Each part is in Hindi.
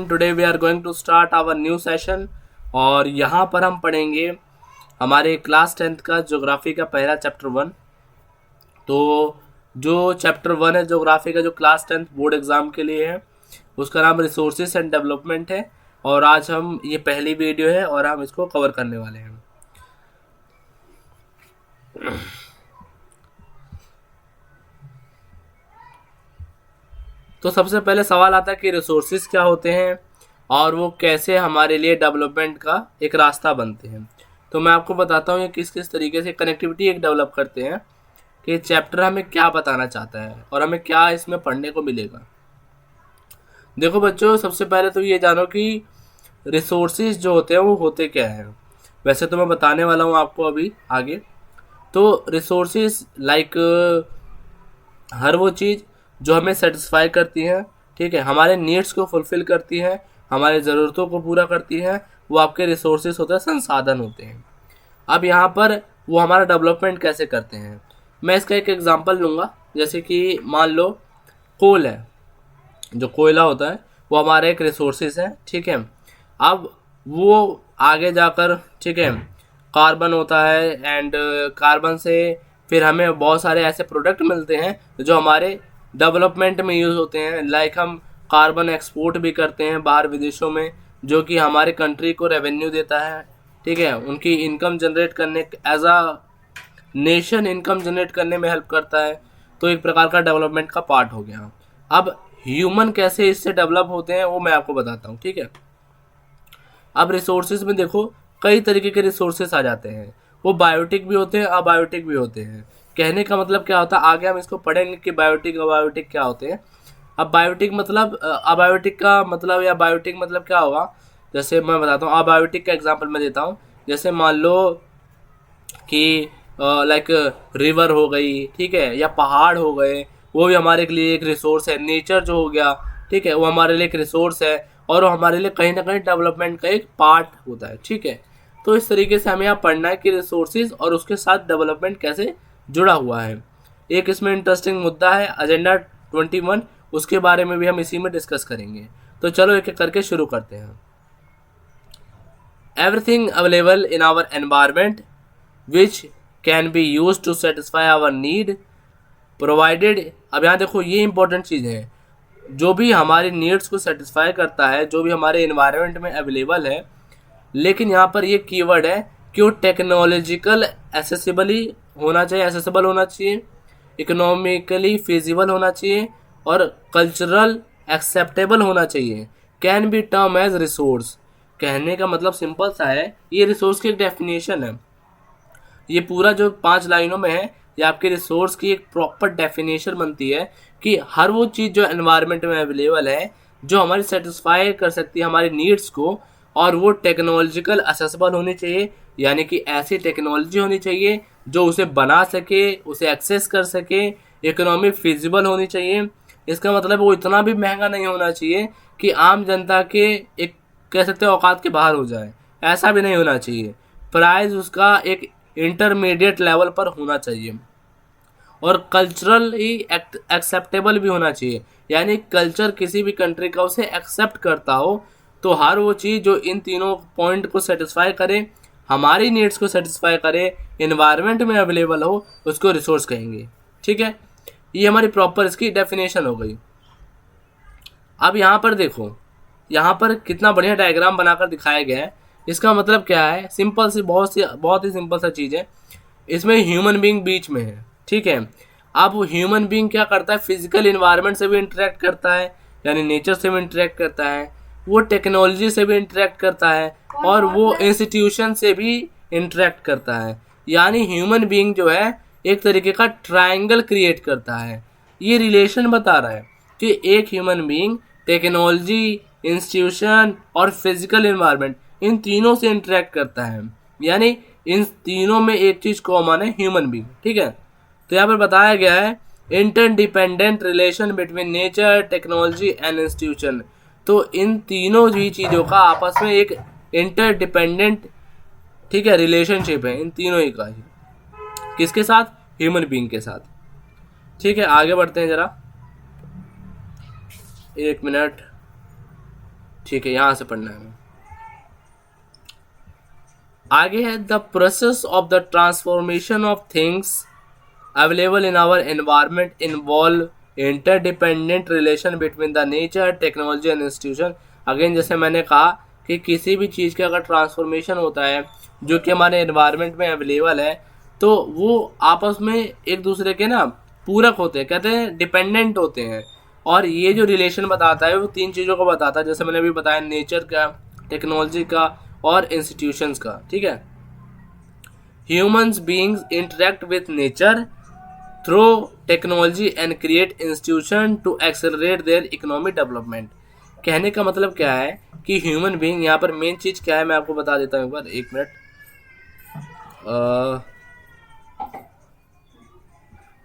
Today we are going to start our new session. और यहाँ पर हम पढ़ेंगे हमारे क्लास 10th का ज्योग्राफी का पहला चैप्टर 1। तो जो चैप्टर 1 है ज्योग्राफी का, जो क्लास 10th बोर्ड एग्जाम के लिए है, उसका नाम रिसोर्सेज एंड डेवलपमेंट है। और आज हम ये पहली वीडियो है और हम इसको कवर करने वाले हैं। तो सबसे पहले सवाल आता है कि रिसोर्सेज क्या होते हैं और वो कैसे हमारे लिए डेवलपमेंट का एक रास्ता बनते हैं। तो मैं आपको बताता हूँ ये किस किस तरीके से कनेक्टिविटी एक डेवलप करते हैं, कि चैप्टर हमें क्या बताना चाहता है और हमें क्या इसमें पढ़ने को मिलेगा। देखो बच्चों, सबसे पहले तो ये जानो कि रिसोर्सेज जो होते हैं वो होते क्या हैं। वैसे तो मैं बताने वाला हूँ आपको अभी आगे। तो रिसोर्सेज लाइक हर वो चीज़ जो हमें सेटिस्फाई करती है, ठीक है, हमारे नीड्स को फुलफ़िल करती है, हमारे ज़रूरतों को पूरा करती है, वो आपके रिसोर्सेज होते हैं, संसाधन होते हैं। अब यहाँ पर वो हमारा डेवलपमेंट कैसे करते हैं, मैं इसका एक एग्जांपल लूँगा। जैसे कि मान लो कोल है, जो कोयला होता है वो हमारा एक रिसोर्सेज है, ठीक है। अब वो आगे जाकर, ठीक है, कार्बन होता है एंड कार्बन से फिर हमें बहुत सारे ऐसे प्रोडक्ट मिलते हैं जो हमारे डेवलपमेंट में यूज़ होते हैं। लाइक हम कार्बन एक्सपोर्ट भी करते हैं बाहर विदेशों में, जो कि हमारे कंट्री को रेवेन्यू देता है, ठीक है, उनकी इनकम जनरेट करने, as a nation income generate करने में हेल्प करता है। तो एक प्रकार का डेवलपमेंट का पार्ट हो गया। अब ह्यूमन कैसे इससे डेवलप होते हैं वो मैं आपको बताता हूँ, ठीक है। अब रिसोर्सेज में देखो कई तरीके के रिसोर्सेज आ जाते हैं, वो बायोटिक भी होते हैं, अबायोटिक भी होते हैं। कहने का मतलब क्या होता है, आगे हम इसको पढ़ेंगे कि बायोटिक अबायोटिक क्या होते हैं। अब बायोटिक मतलब अबायोटिक का मतलब या बायोटिक मतलब क्या होगा, जैसे मैं बताता हूँ। अबायोटिक का एग्जांपल मैं देता हूँ। जैसे मान लो कि लाइक रिवर हो गई, ठीक है, या पहाड़ हो गए, वो भी हमारे लिए एक रिसोर्स है। नेचर जो हो गया, ठीक है, वो हमारे लिए एक रिसोर्स है और वो हमारे लिए कहीं ना कहीं डेवलपमेंट का एक पार्ट होता है, ठीक है। तो इस तरीके से हमें यहाँ पढ़ना है कि रिसोर्सेज और उसके साथ डेवलपमेंट कैसे जुड़ा हुआ है। एक इसमें इंटरेस्टिंग मुद्दा है एजेंडा 21, उसके बारे में भी हम इसी में डिस्कस करेंगे। तो चलो एक एक करके शुरू करते हैं। Everything available in our environment which can be use to satisfy our need provided. अब यहाँ देखो ये इंपॉर्टेंट चीज़ है, जो भी हमारी नीड्स को सेटिस्फाई करता है, जो भी हमारे इन्वायरमेंट में अवेलेबल है। लेकिन यहाँ पर ये कीवर्ड है कि वो टेक्नोलॉजिकल एसेसिबली होना चाहिए, एसेसिबल होना चाहिए, इकोनॉमिकली फिजिबल होना चाहिए और कल्चरल एक्सेप्टेबल होना चाहिए। Can be term as resource. कहने का मतलब सिंपल सा है, ये रिसोर्स की एक डेफिनेशन है। ये पूरा जो 5 लाइनों में है, ये आपके रिसोर्स की एक प्रॉपर डेफिनेशन बनती है कि हर वो चीज़ जो एनवायरनमेंट में अवेलेबल है, जो हमारी सेटिस्फाई कर सकती है हमारी नीड्स को, और वो टेक्नोलॉजिकल असेसेबल होनी चाहिए। यानी कि ऐसी टेक्नोलॉजी होनी चाहिए जो उसे बना सके, उसे एक्सेस कर सके, इकोनॉमी फिजिबल होनी चाहिए। इसका मतलब वो इतना भी महंगा नहीं होना चाहिए कि आम जनता के एक कह सकते हैं औकात के बाहर हो जाए, ऐसा भी नहीं होना चाहिए। प्राइस उसका एक इंटरमीडिएट लेवल पर होना चाहिए और कल्चरल ही एक्सेप्टेबल भी होना चाहिए। यानी कल्चर किसी भी कंट्री का उसे एक्सेप्ट करता हो। तो हर वो चीज़ जो इन तीनों पॉइंट को सेटिस्फाई करे, हमारी नीड्स को सेटिस्फाई करे, इन्वायरमेंट में अवेलेबल हो, उसको रिसोर्स कहेंगे, ठीक है। ये हमारी प्रॉपर इसकी डेफिनेशन हो गई। अब यहाँ पर देखो, यहाँ पर कितना बढ़िया डायग्राम बनाकर दिखाया गया है। इसका मतलब क्या है, सिंपल सी बहुत ही सिंपल सा चीज़ है। इसमें ह्यूमन बीइंग बीच में है, ठीक है। अब ह्यूमन बीइंग क्या करता है, फिजिकल इन्वायरमेंट से भी इंटरेक्ट करता है, यानी नेचर से भी इंटरेक्ट करता है, वो टेक्नोलॉजी से भी इंटरेक्ट करता है और वो इंस्टीट्यूशन से भी इंटरेक्ट करता है। यानी ह्यूमन बीइंग जो है एक तरीके का ट्रायंगल क्रिएट करता है। ये रिलेशन बता रहा है कि एक ह्यूमन बीइंग टेक्नोलॉजी, इंस्टीट्यूशन और फिजिकल इन्वायरमेंट, इन तीनों से इंटरेक्ट करता है। यानी इन तीनों में एक चीज़ कॉमन है, ह्यूमन बीइंग, ठीक है। तो यहाँ पर बताया गया है interdependent relation between nature, technology and institution. तो इन तीनों ही चीज़ों का आपस में एक इंटरडिपेंडेंट, ठीक है, रिलेशनशिप है इन तीनों ही का ही। किसके साथ, ह्यूमन बीइंग के साथ, ठीक है। आगे बढ़ते हैं जरा, एक मिनट, ठीक है, यहाँ से पढ़ना है हमें। आगे है the process of the transformation of things available in our environment involve interdependent relation between the nature technology and institution. Again जैसे मैंने कहा कि किसी भी चीज़ का अगर ट्रांसफॉर्मेशन होता है जो कि हमारे एनवायरनमेंट में अवेलेबल है, तो वो आपस में एक दूसरे के ना पूरक होते हैं, कहते हैं डिपेंडेंट होते हैं। और ये जो रिलेशन बताता है वो तीन चीज़ों को बताता है, जैसे मैंने अभी बताया, नेचर का, टेक्नोलॉजी का और इंस्टीट्यूशंस का। ठीक है, humans beings interact with nature through technology and create institution to accelerate their economic development. कहने का मतलब क्या है कि ह्यूमन बीइंग, यहाँ पर मेन चीज़ क्या है मैं आपको बता देता हूँ एक बार, एक मिनट।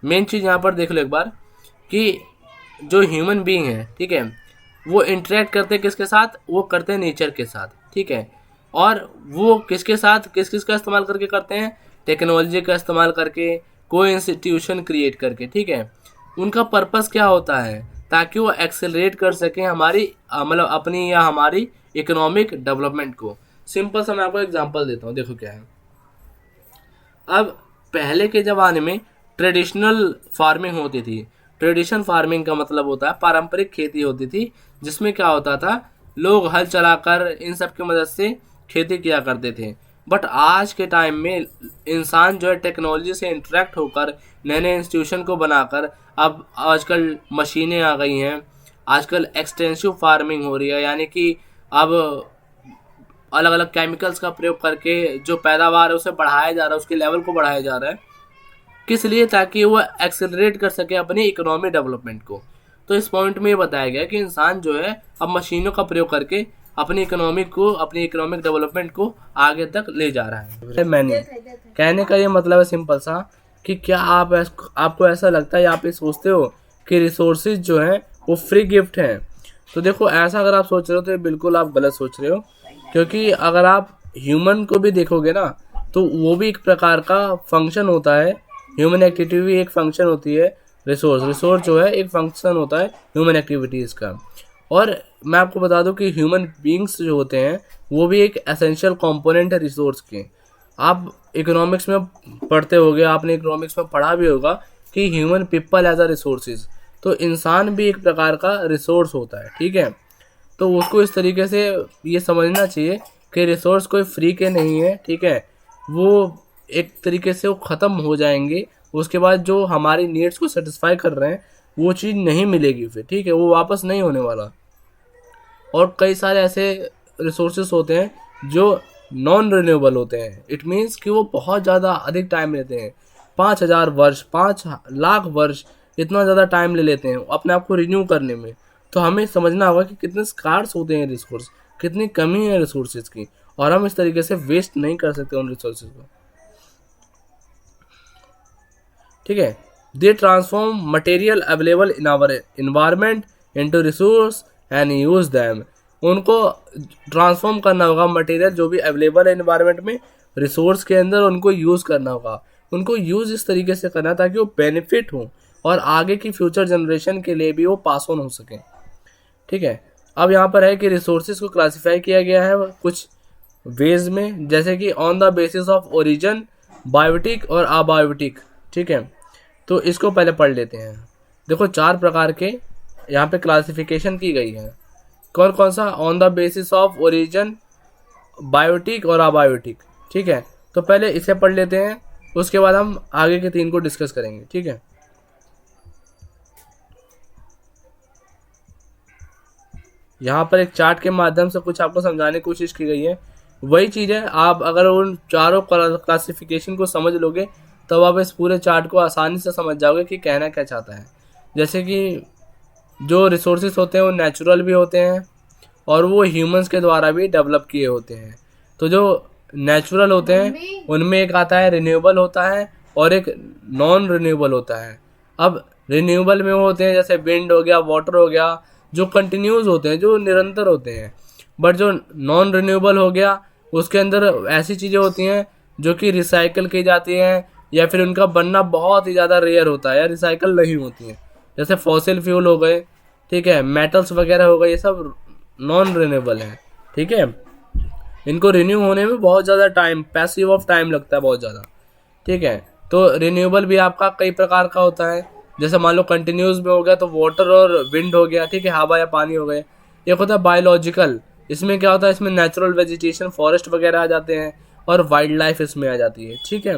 मेन चीज़ यहाँ पर देख लो एक बार कि जो ह्यूमन बीइंग है, ठीक है, वो इंटरेक्ट करते हैं किसके साथ, वो करते हैं नेचर के साथ। ठीक है, और वो किसके साथ, किस किस का इस्तेमाल करके करते हैं, टेक्नोलॉजी का इस्तेमाल करके, कोई इंस्टीट्यूशन क्रिएट करके। ठीक है, उनका पर्पस क्या होता है, ताकि वो एक्सेलरेट कर सकें हमारी मतलब अपनी या हमारी इकोनॉमिक डेवलपमेंट को। सिंपल सा मैं आपको एग्जांपल देता हूँ, देखो क्या है। अब पहले के ज़माने में ट्रेडिशनल फार्मिंग होती थी। ट्रेडिशनल फार्मिंग का मतलब होता है पारंपरिक खेती होती थी, जिसमें क्या होता था, लोग हल चलाकर इन सब की मदद से खेती किया करते थे। बट आज के टाइम में इंसान जो है टेक्नोलॉजी से इंटरेक्ट होकर नए नए इंस्टीट्यूशन को बनाकर, अब आजकल मशीनें आ गई हैं, आजकल एक्सटेंसिव फार्मिंग हो रही है, यानी कि अब अलग अलग केमिकल्स का प्रयोग करके जो पैदावार है उसे बढ़ाया जा रहा है, उसके लेवल को बढ़ाया जा रहा है। किस लिए, ताकि वो एक्सेलरेट कर सके अपनी इकोनॉमिक डेवलपमेंट को। तो इस पॉइंट में ये बताया गया कि इंसान जो है अब मशीनों का प्रयोग करके अपनी इकोनॉमिक डेवलपमेंट को आगे तक ले जा रहा है। मैंने कहने का ये मतलब है सिंपल सा कि क्या आपको ऐसा लगता है या आप ये सोचते हो कि रिसोर्सेज जो हैं वो फ्री गिफ्ट हैं? तो देखो, ऐसा अगर आप सोच रहे हो तो बिल्कुल आप गलत सोच रहे हो, क्योंकि अगर आप ह्यूमन को भी देखोगे ना तो वो भी एक प्रकार का फंक्शन होता है। ह्यूमन एक्टिविटी भी एक फंक्शन होती है। रिसोर्स जो है एक फंक्शन होता है ह्यूमन एक्टिविटीज़ का। और मैं आपको बता दूं कि ह्यूमन बीइंग्स जो होते हैं वो भी एक एसेंशियल कंपोनेंट है रिसोर्स के। आप इकोनॉमिक्स में पढ़ते होगे, आपने इकोनॉमिक्स में पढ़ा भी होगा कि human people as a resources. तो इंसान भी एक प्रकार का रिसोर्स होता है। ठीक है, तो उसको इस तरीके से ये समझना चाहिए कि रिसोर्स कोई फ्री के नहीं है। ठीक है, वो एक तरीके से वो ख़त्म हो जाएंगे, उसके बाद जो हमारी नीड्स को सेटिस्फाई कर रहे हैं वो चीज़ नहीं मिलेगी फिर। ठीक है, वो वापस नहीं होने वाला। और कई सारे ऐसे रिसोर्सेस होते हैं जो नॉन रिन्यूएबल होते हैं। इट मीन्स कि वो बहुत ज़्यादा अधिक टाइम लेते हैं, 5000 वर्ष, 5 लाख वर्ष, इतना ज़्यादा टाइम ले लेते हैं अपने आप को रिन्यू करने में। तो हमें समझना होगा कि कितने स्कार्स होते हैं रिसोर्स, कितनी कमी है रिसोर्सेज की, और हम इस तरीके से वेस्ट नहीं कर सकते उन रिसोर्सेज को। ठीक है, they transform material available in our environment into resource and use them. उनको ट्रांसफॉर्म करना होगा, मटेरियल जो भी अवेलेबल है इन्वायरमेंट में, रिसोर्स के अंदर उनको यूज़ करना होगा। उनको यूज़ इस तरीके से करना ताकि वो बेनिफिट हो और आगे की फ्यूचर जनरेशन के लिए भी वो पास ऑन हो सकें। ठीक है, अब यहाँ पर है कि रिसोर्सेज को क्लासीफाई किया गया है कुछ वेज में, जैसे कि on the basis of origin, biotic और अबायोटिक। ठीक है, तो इसको पहले पढ़ लेते हैं। देखो, 4 प्रकार के यहाँ पे क्लासिफिकेशन की गई है। कौन कौन सा? On the basis of origin, biotic और अबायोटिक। ठीक है, तो पहले इसे पढ़ लेते हैं, उसके बाद हम आगे के 3 को डिस्कस करेंगे। ठीक है, यहाँ पर एक चार्ट के माध्यम से कुछ आपको समझाने की कोशिश की गई है। वही चीज़ है, आप अगर उन चारों क्लासिफिकेशन को समझ लोगे तब आप इस पूरे चार्ट को आसानी से समझ जाओगे कि कहना क्या चाहता है। जैसे कि जो रिसोर्सेज होते हैं वो नेचुरल भी होते हैं और वो ह्यूमंस के द्वारा भी डेवलप किए होते हैं। तो जो नेचुरल होते हैं उनमें एक आता है रिन्यूएबल होता है और एक नॉन रिन्यूएबल होता है। अब रिन्यूएबल में वो होते हैं जैसे विंड हो गया, वाटर हो गया, जो कंटिन्यूस होते हैं, जो निरंतर होते हैं। बट जो नॉन रिन्यूएबल हो गया उसके अंदर ऐसी चीज़ें होती हैं जो कि रिसाइकल की जाती हैं या फिर उनका बनना बहुत ही ज़्यादा रेयर होता है या रिसाइकल नहीं होती हैं। जैसे फॉसिल फ्यूल हो गए, ठीक है, मेटल्स वगैरह हो गए, ये सब नॉन रिन्यूएबल हैं, ठीक है। इनको रिन्यू होने में बहुत ज़्यादा टाइम, पैसिव ऑफ टाइम लगता है बहुत ज़्यादा, ठीक है। तो रिन्यूएबल भी आपका कई प्रकार का होता है, जैसे मान लो कंटिन्यूस में हो गया तो वाटर और विंड हो गया, ठीक है, हवा या पानी हो गए। एक होता है बायोलॉजिकल, इसमें क्या होता है, इसमें नेचुरल वेजिटेशन, फॉरेस्ट वगैरह आ जाते हैं, और वाइल्ड लाइफ इसमें आ जाती है, ठीक है।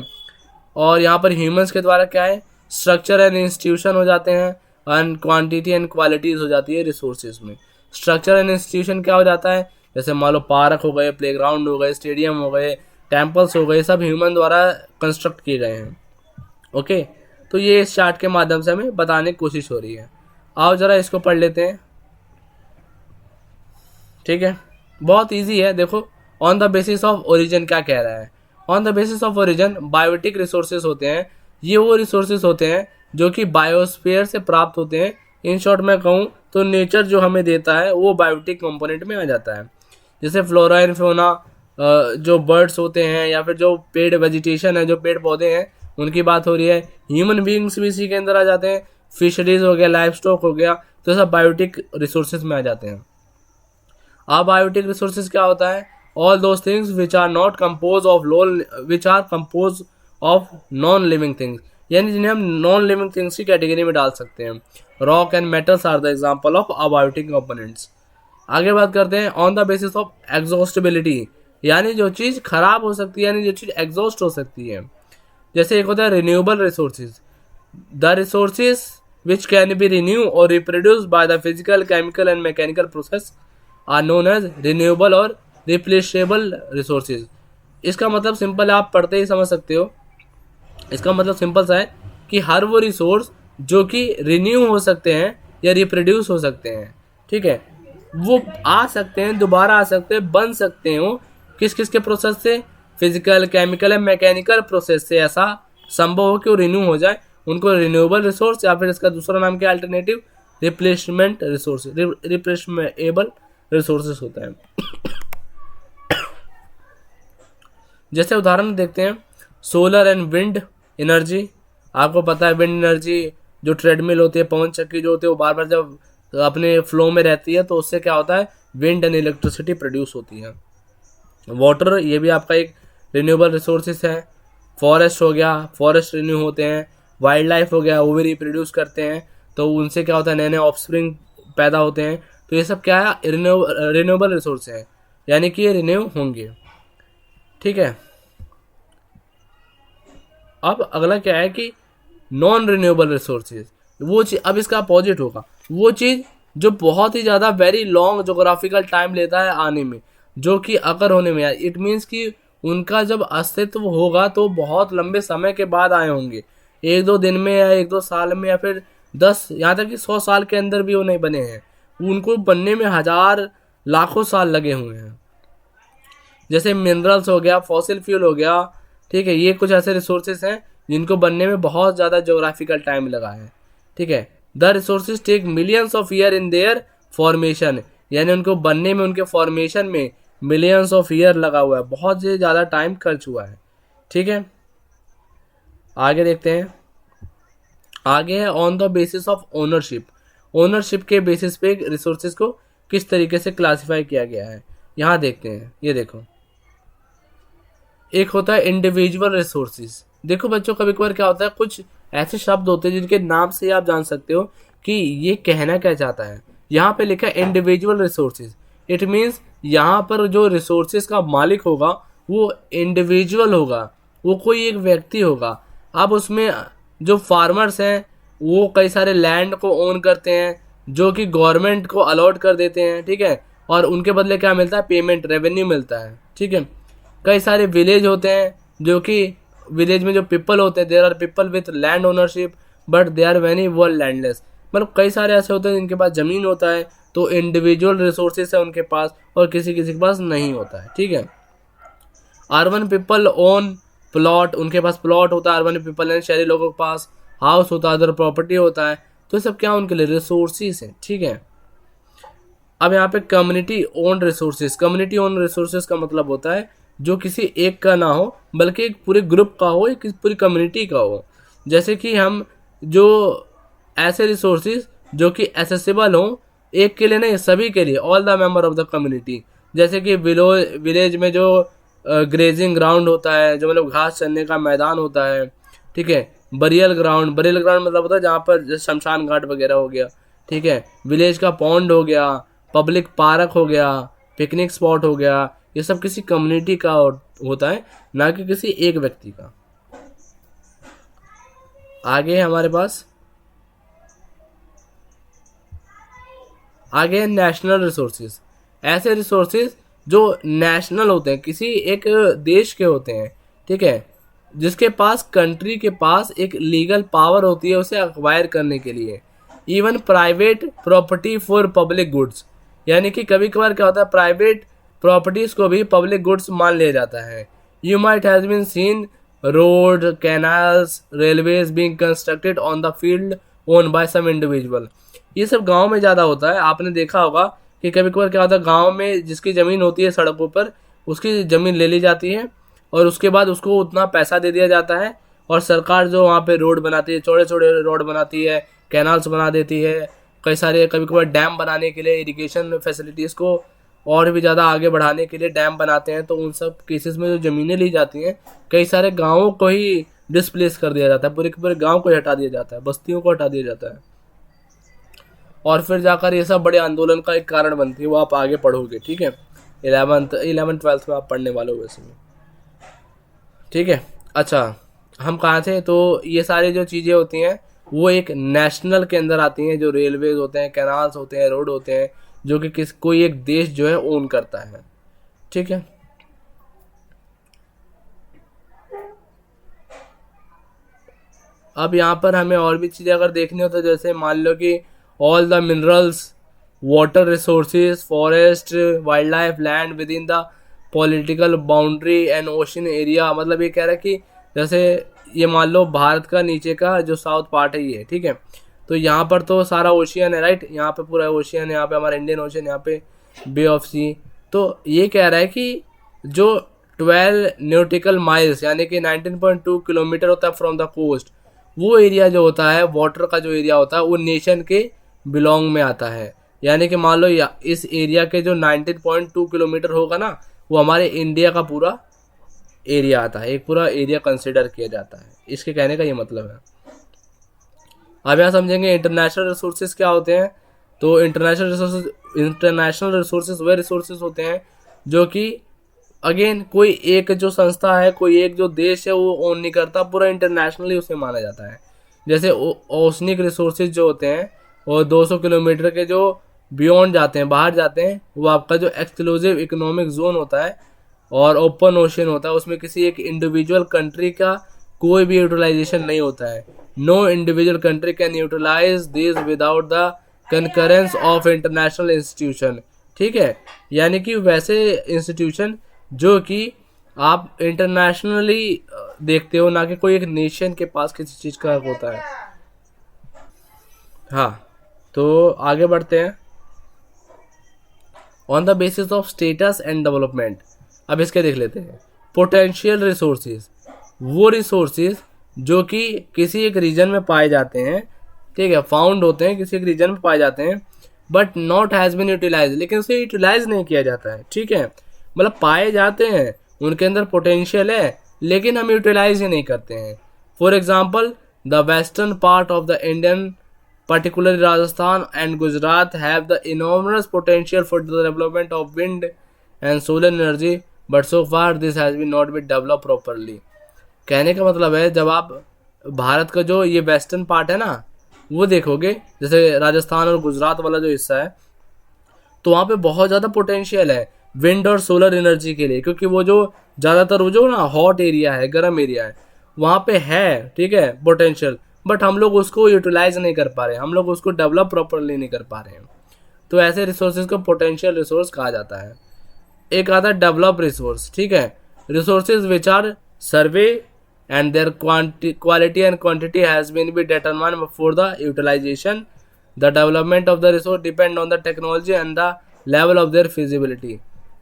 और यहाँ पर ह्यूमंस के द्वारा क्या है, स्ट्रक्चर एंड इंस्टीट्यूशन हो जाते हैं, एंड क्वांटिटी एंड क्वालिटीज हो जाती है रिसोर्सेज में। स्ट्रक्चर एंड इंस्टीट्यूशन क्या हो जाता है, जैसे मान लो पार्क हो गए, प्लेग्राउंड हो गए, स्टेडियम हो गए, टेम्पल्स हो गए, सब ह्यूमन द्वारा कंस्ट्रक्ट किए गए हैं, ओके। तो ये इस चार्ट के माध्यम से हमें बताने की कोशिश हो रही है। आओ जरा इसको पढ़ लेते हैं, ठीक है। बहुत इजी है, देखो on the basis of origin क्या कह रहा है। On the basis of origin biotic resources होते हैं, ये वो रिसोर्सेज होते हैं जो कि बायोस्फीयर से प्राप्त होते हैं। इन शॉर्ट मैं कहूँ तो नेचर जो हमें देता है वो बायोटिक कंपोनेंट में आ जाता है। जैसे फ्लोरा एंड फ्लोना, जो बर्ड्स होते हैं या फिर जो पेड़ वेजिटेशन है, जो पेड़ पौधे हैं, उनकी बात हो रही है। ह्यूमन बींग्स भी इसी के अंदर आ जाते हैं, फिशरीज हो गया, लाइफ स्टॉक हो गया, तो सब बायोटिक रिसोर्सेज में आ जाते हैं। अब बायोटिक रिसोर्सेज क्या होता है, all those things which are not compose of which are compose of non living things, यानी जिन्हें हम नॉन लिविंग थिंग्स की कैटेगरी में डाल सकते हैं। Rock and metals are the example of abiotic components. आगे बात करते हैं on the basis of exhaustibility, यानी जो चीज़ खराब हो सकती है, यानी जो चीज़ एग्जॉस्ट हो सकती है। जैसे एक होता है renewable resources, the resources which can be renew और reproduce by the physical, chemical and mechanical process are known as renewable और रिप्लेसेबल रिसोर्सेज। इसका मतलब सिंपल है, आप पढ़ते ही समझ सकते हो। इसका मतलब सिंपल सा है कि हर वो रिसोर्स जो कि रिन्यू हो सकते हैं या रिप्रोड्यूस हो सकते हैं, ठीक है, वो आ सकते हैं, दोबारा आ सकते हैं, बन सकते हो किस किस के प्रोसेस से, फिजिकल, केमिकल या मैकेनिकल प्रोसेस से ऐसा संभव हो कि वो रिन्यू हो जाए, उनको रिन्यूएबल रिसोर्स या फिर इसका दूसरा नाम क्या अल्टरनेटिव रिप्लेसमेंट रिसोर्स, रिप्लेसमेबल रिसोर्सेस होता है। जैसे उदाहरण देखते हैं सोलर एंड विंड एनर्जी। आपको पता है विंड एनर्जी जो ट्रेडमिल होती है, पवन चक्की जो होती है, वो बार बार जब अपने फ्लो में रहती है तो उससे क्या होता है, विंड एंड इलेक्ट्रिसिटी प्रोड्यूस होती है। वाटर, ये भी आपका एक रिन्यूएबल रिसोर्सेस है। फॉरेस्ट हो गया, फॉरेस्ट रिन्यू होते हैं। वाइल्ड लाइफ हो गया, वो भी रिप्रोड्यूस करते हैं, तो उनसे क्या होता है, नए नए ऑफस्प्रिंग पैदा होते हैं। तो ये सब क्या है, रिन्यूएबल रिसोर्स है, यानी कि ये रिन्यू होंगे, ठीक है। अब अगला क्या है कि नॉन रिन्यूएबल रिसोर्सेज, वो चीज, अब इसका अपोजिट होगा, वो चीज़ जो बहुत ही ज़्यादा वेरी लॉन्ग जोग्राफिकल टाइम लेता है आने में, जो कि अगर होने में, इट मीन्स कि उनका जब अस्तित्व होगा तो बहुत लंबे समय के बाद आए होंगे, 1-2 दिन में या 1-2 साल में या फिर 10, यहाँ तक कि 100 साल के अंदर भी वो नहीं बने हैं, उनको बनने में हज़ार लाखों साल लगे हुए हैं। जैसे मिनरल्स हो गया, फॉसिल फ्यूल हो गया, ठीक है, ये कुछ ऐसे रिसोर्सेज हैं जिनको बनने में बहुत ज़्यादा जोग्राफिकल टाइम लगा है, ठीक है। The resources take millions of year in their formation, यानी उनको बनने में, उनके फॉर्मेशन में मिलियंस ऑफ ईयर लगा हुआ है, बहुत से ज़्यादा टाइम खर्च हुआ है, ठीक है। आगे देखते हैं, आगे है on the basis of ownership. Ownership के बेसिस पे रिसोर्सेज को किस तरीके से क्लासिफाई किया गया है, यहाँ देखते हैं। ये देखो, एक होता है इंडिविजुअल रिसोर्सेज। देखो बच्चों, कभी कभार क्या होता है, कुछ ऐसे शब्द होते हैं जिनके नाम से आप जान सकते हो कि ये कहना क्या चाहता है। यहाँ पे लिखा है इंडिविजुअल रिसोर्सेज, इट मीन्स यहाँ पर जो रिसोर्सेज का मालिक होगा वो इंडिविजुअल होगा, वो कोई एक व्यक्ति होगा। अब उसमें जो फार्मर्स हैं वो कई सारे लैंड को ओन करते हैं, जो कि गवर्नमेंट को अलॉट कर देते हैं, ठीक है, और उनके बदले क्या मिलता है, पेमेंट, रेवेन्यू मिलता है, ठीक है। कई सारे विलेज होते हैं, जो कि विलेज में जो पीपल होते हैं, there are people with land ownership but they are very were landless, मतलब कई सारे ऐसे होते हैं जिनके पास ज़मीन होता है, तो इंडिविजुअल रिसोर्सेज है उनके पास, और किसी किसी के पास नहीं होता है, ठीक है। अर्बन पीपल ओन प्लॉट, उनके पास प्लॉट होता है अर्बन पीपल एंड शहरी लोगों के पास हाउस होता है, अदर प्रॉपर्टी होता है, तो सब क्या उनके लिए रिसोर्सेज हैं, ठीक है। अब यहाँ पे community own resources, community own resources का मतलब होता है जो किसी एक का ना हो बल्कि एक पूरे ग्रुप का हो, एक पूरी कम्युनिटी का हो। जैसे कि हम जो ऐसे रिसोर्सेज जो कि एसेसिबल हो एक के लिए नहीं, सभी के लिए, all the member of the community. जैसे कि विलेज में जो ग्रेजिंग ग्राउंड होता है, जो मतलब घास चरने का मैदान होता है, ठीक है। बरियल ग्राउंड मतलब होता है जहाँ पर जैसे शमशान घाट वगैरह हो गया, ठीक है। विलेज का पॉन्ड हो गया, पब्लिक पार्क हो गया, पिकनिक स्पॉट हो गया, ये सब किसी कम्युनिटी का होता है, ना कि किसी एक व्यक्ति का। आगे है हमारे पास, आगे है नेशनल रिसोर्सेज। ऐसे रिसोर्सेज जो नेशनल होते हैं, किसी एक देश के होते हैं, ठीक है, जिसके पास, कंट्री के पास एक लीगल पावर होती है उसे अक्वायर करने के लिए। Even private property for public goods, यानी कि कभी कभार क्या होता है, प्राइवेट प्रॉपर्टीज को भी पब्लिक गुड्स मान लिया जाता है। You might has been seen road, canals, railways being constructed on the field own by some individual. ये सब गांव में ज़्यादा होता है। आपने देखा होगा कि कभी कभार क्या होता है, गांव में जिसकी ज़मीन होती है सड़कों पर, उसकी ज़मीन ले ली जाती है और उसके बाद उसको उतना पैसा दे दिया जाता है, और सरकार जो वहाँ पे रोड बनाती है, चौड़े चौड़े रोड बनाती है, कैनाल्स बना देती है, कई सारे कभी कभार डैम बनाने के लिए, इरिगेशन फैसिलिटीज़ को और भी ज़्यादा आगे बढ़ाने के लिए डैम बनाते हैं। तो उन सब केसेस में जो ज़मीनें ली जाती हैं, कई सारे गाँवों को ही डिस्प्लेस कर दिया जाता है, पूरे के पूरे गाँव को हटा दिया जाता है, बस्तियों को हटा दिया जाता है, और फिर जाकर ये सब बड़े आंदोलन का एक कारण बनती है। वो आप आगे पढ़ोगे, ठीक है, 11th 12th में आप पढ़ने वाले हो वैसे में, ठीक है। अच्छा, हम कहाँ थे, तो ये सारी जो चीज़ें होती हैं वो एक नेशनल के अंदर आती हैं, जो रेलवेज होते हैं, कैनाल्स होते हैं, रोड होते हैं, जो कि कोई एक देश जो है ओन करता है, ठीक है। अब यहाँ पर हमें और भी चीज़ें अगर देखनी हो तो जैसे मान लो कि all the minerals, water resources, forest, wild life, land with in the political boundary and ocean area. मतलब ये कह रहा है कि जैसे ये मान लो भारत का नीचे का जो साउथ पार्ट है ये, ठीक है, तो यहाँ पर तो सारा ओशियन है, राइट, यहाँ पे पूरा ओशियन है, यहाँ पे हमारा इंडियन ओशन, यहाँ पे बे ऑफ सी। तो ये कह रहा है कि जो 12 न्यूटिकल माइल्स यानी कि 19.2 किलोमीटर होता है फ्रॉम द कोस्ट, वो एरिया जो होता है, वाटर का जो एरिया होता है, वो नेशन के बिलोंग में आता है। यानी कि मान लो इस एरिया के जो 19.2 किलोमीटर होगा ना, वो हमारे इंडिया का पूरा एरिया आता है, एक पूरा एरिया कंसिडर किया जाता है। इसके कहने का ये मतलब है। अब यहाँ समझेंगे इंटरनेशनल रिसोर्सेज क्या होते हैं। तो इंटरनेशनल रिसोर्सेज वे रिसोर्सेज होते हैं जो कि अगेन कोई एक जो संस्था है, कोई एक जो देश है वो ओन नहीं करता, पूरा इंटरनेशनली उसे माना जाता है। जैसे ओशनिक रिसोर्सेज जो होते हैं और 200 किलोमीटर के जो बियॉन्ड जाते हैं, बाहर जाते हैं, वो आपका जो एक्सक्लूसिव इकोनॉमिक जोन होता है और ओपन ओशन होता है, उसमें किसी एक इंडिविजुअल कंट्री का कोई भी यूटिलाइजेशन नहीं होता है। No individual country can utilize this without the concurrence of international institution, ठीक है। यानी कि वैसे इंस्टीट्यूशन जो कि आप इंटरनेशनली देखते हो, ना कि कोई एक नेशन के पास किसी चीज़ का हक होता है। हाँ, तो आगे बढ़ते हैं। On the basis of status and development, अब इसके देख लेते हैं। पोटेंशियल रिसोर्सेज, वो रिसोर्सेज जो कि किसी एक रीजन में पाए जाते हैं, ठीक है, फाउंड होते हैं, किसी एक रीजन में पाए जाते हैं, but not has been utilize, लेकिन उसे यूटिलाइज नहीं किया जाता है, ठीक है। मतलब पाए जाते हैं, उनके अंदर पोटेंशियल है, लेकिन हम यूटिलाइज ही नहीं करते हैं। For example, the western part of the Indian, particularly Rajasthan and Gujarat, have the enormous potential for the development of wind and solar energy, but so far this has been not been developed properly। कहने का मतलब है, जब आप भारत का जो ये वेस्टर्न पार्ट है ना, वो देखोगे, जैसे राजस्थान और गुजरात वाला जो हिस्सा है, तो वहाँ पे बहुत ज़्यादा पोटेंशियल है विंड और सोलर एनर्जी के लिए, क्योंकि वो जो ज़्यादातर वो जो ना हॉट एरिया है, गर्म एरिया है, वहाँ पे है, ठीक है, पोटेंशियल, बट हम लोग उसको यूटिलाइज नहीं कर पा रहे हैं, हम लोग उसको डेवलप प्रॉपरली नहीं कर पा रहे हैं। तो ऐसे रिसोर्सेज को पोटेंशियल रिसोर्स कहा जाता है। एक आता है डेवलप रिसोर्स, ठीक है, resources which are survey and their quality and quantity has been be determined for the utilization. The development of the resource depend on the technology and the level of their feasibility.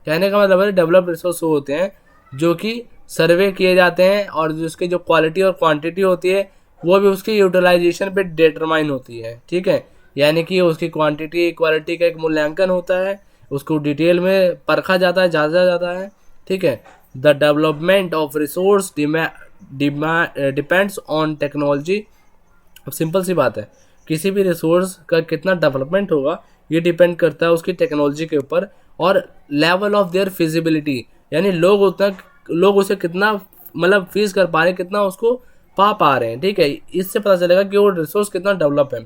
कहने का मतलब है डेवलप रिसोर्स होते हैं जो कि सर्वे किए जाते हैं और जिसकी जो क्वालिटी और क्वांटिटी होती है वो भी उसकी यूटिलाइजेशन पे डिटरमाइन होती है, ठीक है। यानी कि उसकी क्वांटिटी क्वालिटी का एक मूल्यांकन होता है, उसको डिटेल में परखा जाता है, जांचा जाता है। ठीक है। The development of resource depends on technology. अब सिंपल सी बात है, किसी भी रिसोर्स का कितना डेवलपमेंट होगा ये डिपेंड करता है उसकी टेक्नोलॉजी के ऊपर और लेवल ऑफ देयर फिजिबिलिटी, यानी लोग उसे कितना मतलब फीस कर पा रहे हैं, कितना उसको पा रहे हैं। ठीक है, इससे पता चलेगा कि वो रिसोर्स कितना डेवलप है।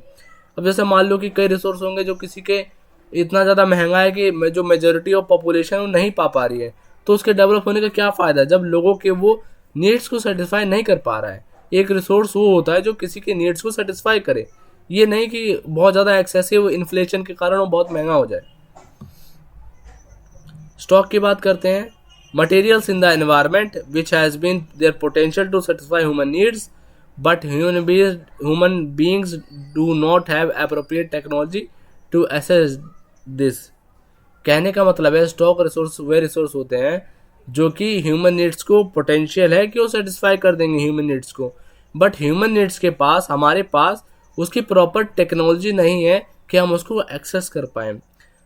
अब जैसे मान लो कि कई रिसोर्स होंगे जो किसी के इतना ज़्यादा महंगा है कि जो मेजोरिटी ऑफ पॉपुलेशन वो नहीं पा रही है, तो उसके डेवलप होने का क्या फ़ायदा जब लोगों के वो नीड्स को सेटिस्फाई नहीं कर पा रहा है। एक रिसोर्स वो होता है जो किसी के नीड्स को सेटिस्फाई करे, ये नहीं कि बहुत ज़्यादा एक्सेसिव इन्फ्लेशन के कारण वो बहुत महंगा हो जाए। स्टॉक की बात करते हैं। Materials in the environment which has been their potential to satisfy human needs but human beings do not have appropriate technology to assess this. कहने का मतलब है स्टॉक रिसोर्स वे रिसोर्स होते हैं जो कि ह्यूमन नीड्स को पोटेंशियल है कि वो सेटिस्फाई कर देंगे ह्यूमन नीड्स को, बट ह्यूमन नीड्स के पास हमारे पास उसकी प्रॉपर टेक्नोलॉजी नहीं है कि हम उसको एक्सेस कर पाएँ।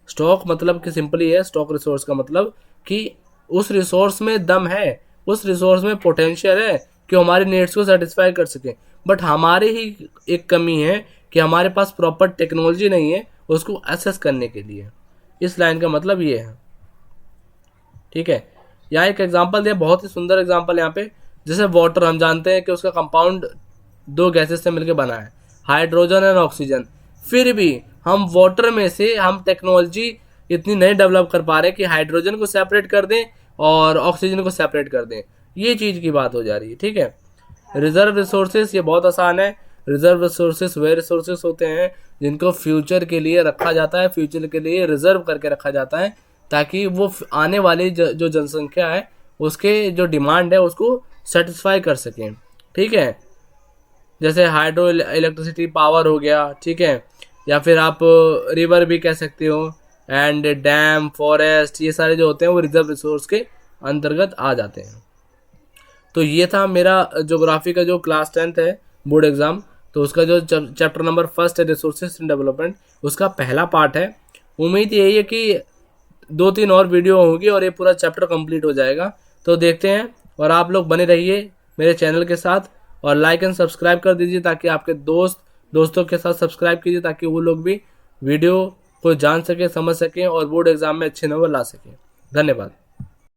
स्टॉक मतलब कि सिंपली है, स्टॉक रिसोर्स का मतलब कि उस रिसोर्स में दम है, उस रिसोर्स में पोटेंशियल है कि हमारे नीड्स को सेटिस्फाई कर सके, बट हमारे ही एक कमी है कि हमारे पास प्रॉपर टेक्नोलॉजी नहीं है उसको एक्सेस करने के लिए। इस लाइन का मतलब ये है। ठीक है, यहाँ एक एग्जांपल दिया, बहुत ही सुंदर एग्जांपल यहाँ पे। जैसे वाटर, हम जानते हैं कि उसका कंपाउंड दो गैसेस से मिलकर बना है, हाइड्रोजन और ऑक्सीजन। फिर भी हम वाटर में से हम टेक्नोलॉजी इतनी नहीं डेवलप कर पा रहे कि हाइड्रोजन को सेपरेट कर दें और ऑक्सीजन को सेपरेट कर दें, ये चीज़ की बात हो जा रही है। ठीक है। रिजर्व रिसोर्सेस, ये बहुत आसान है। रिजर्व रिसोर्सेस वे रिसोर्सेस होते हैं जिनको फ्यूचर के लिए रखा जाता है, फ्यूचर के लिए रिजर्व करके रखा जाता है ताकि वो आने वाली जो जनसंख्या है उसके जो डिमांड है उसको सेटिस्फाई कर सकें। ठीक है, जैसे हाइड्रो इलेक्ट्रिसिटी पावर हो गया। ठीक है, या फिर आप रिवर भी कह सकते हो, एंड डैम, फॉरेस्ट, ये सारे जो होते हैं वो रिजर्व रिसोर्स के अंतर्गत आ जाते हैं। तो ये था मेरा ज्योग्राफी का जो क्लास 10th है बोर्ड एग्जाम, तो उसका जो चैप्टर नंबर 1 है रिसोर्सेज इन डेवलपमेंट, उसका पहला पार्ट है। उम्मीद यही है कि 2-3 और वीडियो होगी और ये पूरा चैप्टर कंप्लीट हो जाएगा। तो देखते हैं, और आप लोग बने रहिए मेरे चैनल के साथ और लाइक एंड सब्सक्राइब कर दीजिए ताकि आपके दोस्तों के साथ सब्सक्राइब कीजिए ताकि वो लोग भी वीडियो को जान सके, समझ सकें और बोर्ड एग्जाम में अच्छे नंबर ला सकें। धन्यवाद।